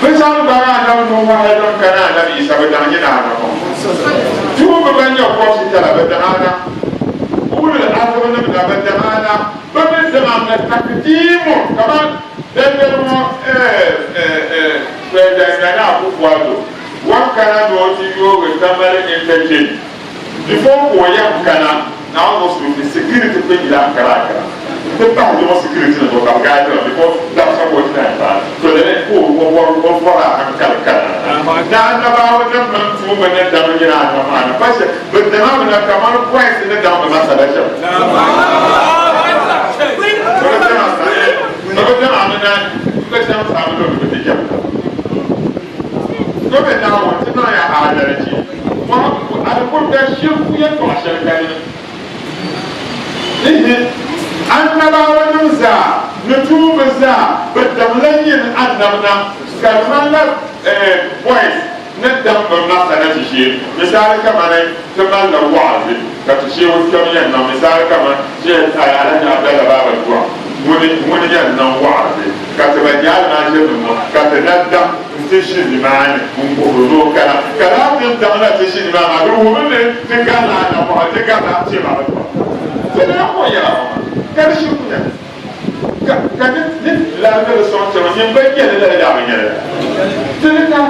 بجان بعنا نوما هذا كنا نبي سبدنا نمنا توب بني أقوى تلا بدنا أولي الأرض من بدمانا بدمانا تقديم كمان دندرمو بدمانا أبوفوادو وكان نوتي يوغ تمر إنتاجين before ويام كان now must be security thing لا كراكرا تبقى هذا security نتوقع قاعد before لا سبوت نعم فلذلك هو وفرع عن كراكرا نحن نبغى نفهم شو من الدم ينعم معنا بس بالدماغنا كمان كويس إن الدم ما سلاشة بدنا عملنا بدنا نعمله بتجيب كم الدعوة تنا يا عادلتي ما أنا كنت أشوف يطلع شركة إيه أنا بقول نمزع نتوب زع بالدملين أدمنا كمان كويس ندم بمثلا تشير مثال كمان كمان لو وعظ كتشير وكمان ينام مثال كمان شيء على عبد الله باب الجوع من ينام وعظ كتبجال ما جنبه كتندم تشير معنا ونقوله كلام يندمنا تشير معنا هو من تكلم على بعض تكلم على شيء بعض تناقوا يا كرشونا كان لا نقدر نسوي شيء ينبغي لا يعمل تلقى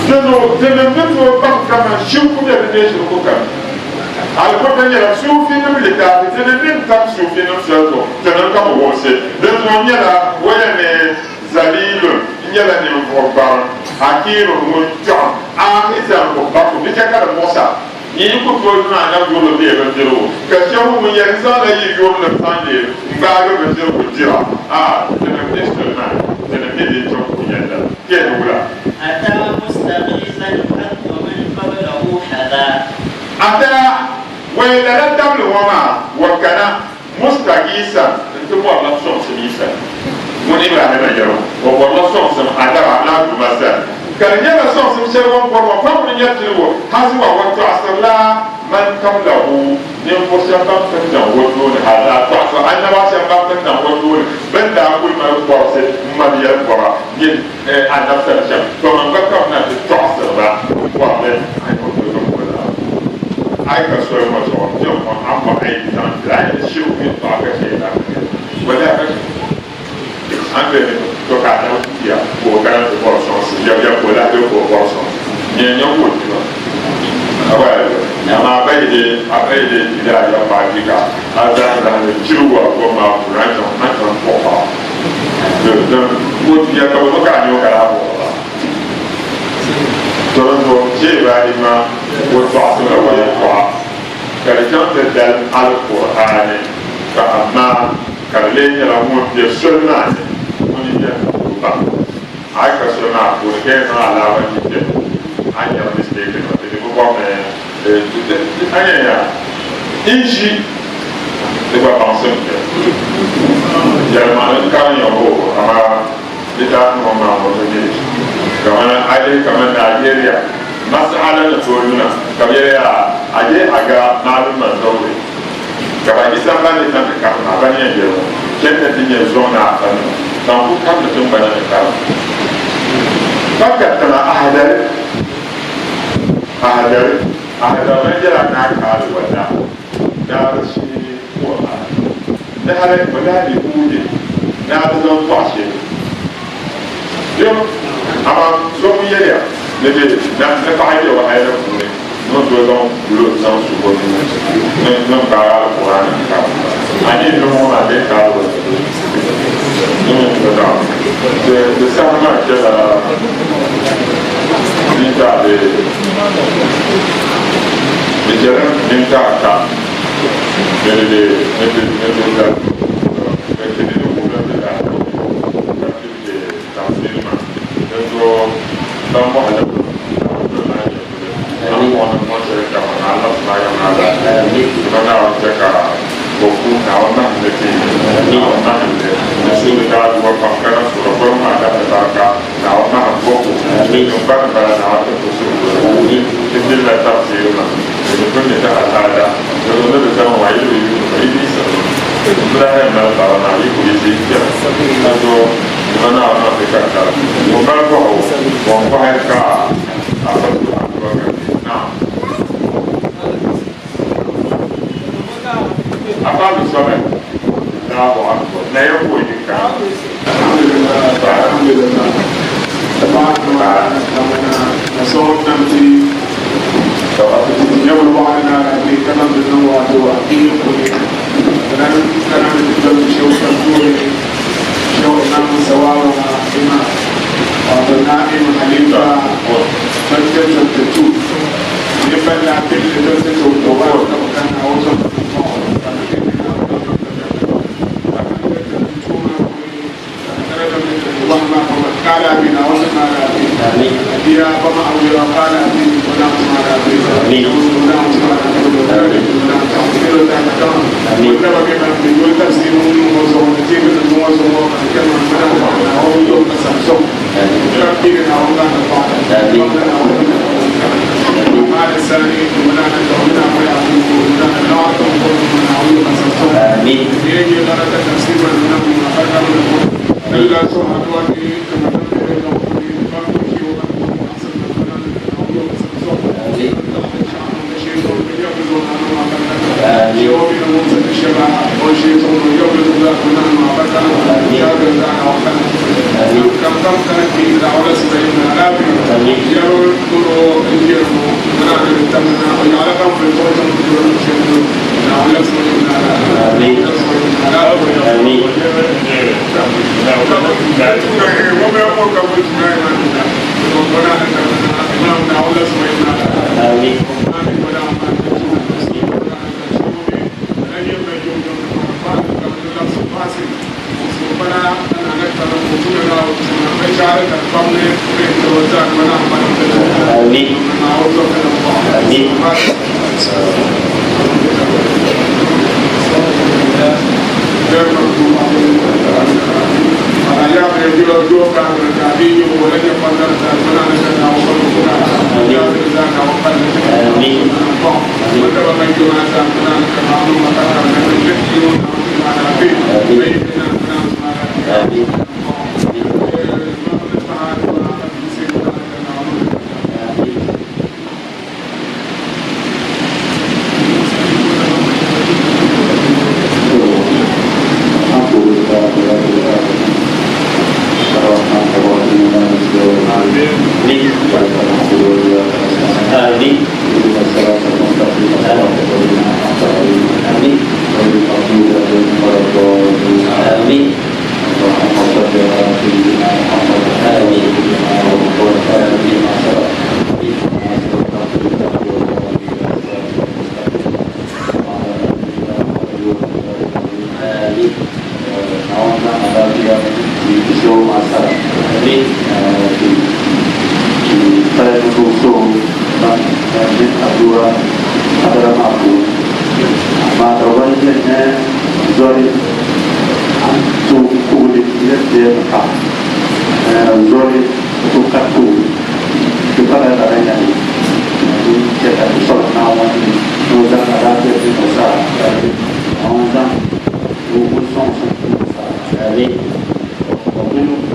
تنمو بام كمان شوفوا يا بديش الكوكا على كل يلا شوفي نملكا تنمين تام شوفي نمسلتو تنمكا موسى لازم يلا وين زليل يلا نمفوبان أكيد مجتمع إذا مفوبان بيجاكر موسى يجيكو تقولنا أنا يقولوا ليه بنجرو كشوفوا من ينزل يقولوا لفاني بعد بنجرو بنجرا تنميش تلنا تنمي يجوا يلا كيف ولا أتى مستغيثا ومن قبله حذا أتى وإذا لم تبلغ وما وكان مستغيثا أنتم والله شخص ميسا من إبراهيم يجرو والله شخص أتى على المسا كان يلا شخص مشروع قرب فمن يتلو حسب وقت أصلا من قبله ينفس يبقى تنودون هذا تعصى أنا واش يبقى تنودون بند أقول ما يقرأ من يقرأ ين أنا نفس الشيء فمن قبلنا chirwa ko ma rancho na ko ko ha de ko dia ka ko ka ni ka la ko to je ba ni ma ko to asu la wa ya ko ka le jante dal al qur'an ka amma ka le ni la mo de sunna ni ni ya ba ai ka sunna ko ke na ala wa ni de anya mistake no de ko ko me anya ya inji de quoi penser il y a un cas il y a un l'état normal quand même Nigeria masala na toluna kabira aje aga malum mandowe kaba isamba ne tan ka na bani ya kenta tinye zona afan dan ku kam da tun bana ka fakka tana ahadar man jira na ka wala da shi ko da hare wala ni kuje na da zan kwashe yo ama so mu yaya ne de na ka haye wa haye ko ne no do don bulo san su ko ne no ka Quran ka ani no ma de ka wa no da de sama ke la ni ta de jere ni ta ka de da Show masa ini saya mengusul dan adua adalah mampu maka wajibnya zori antu kulit dia tak zori untuk kaku kepada adanya ini kita soal nawan nuzan ada di masa nawan bukan sonsum ini Amin.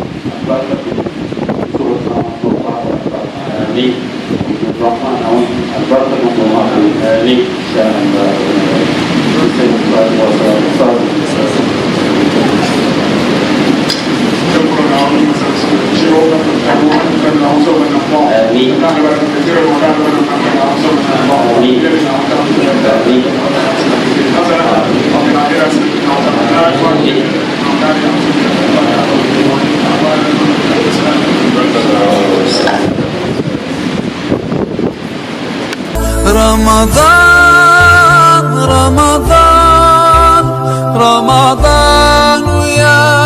رمضان رمضان رمضان يا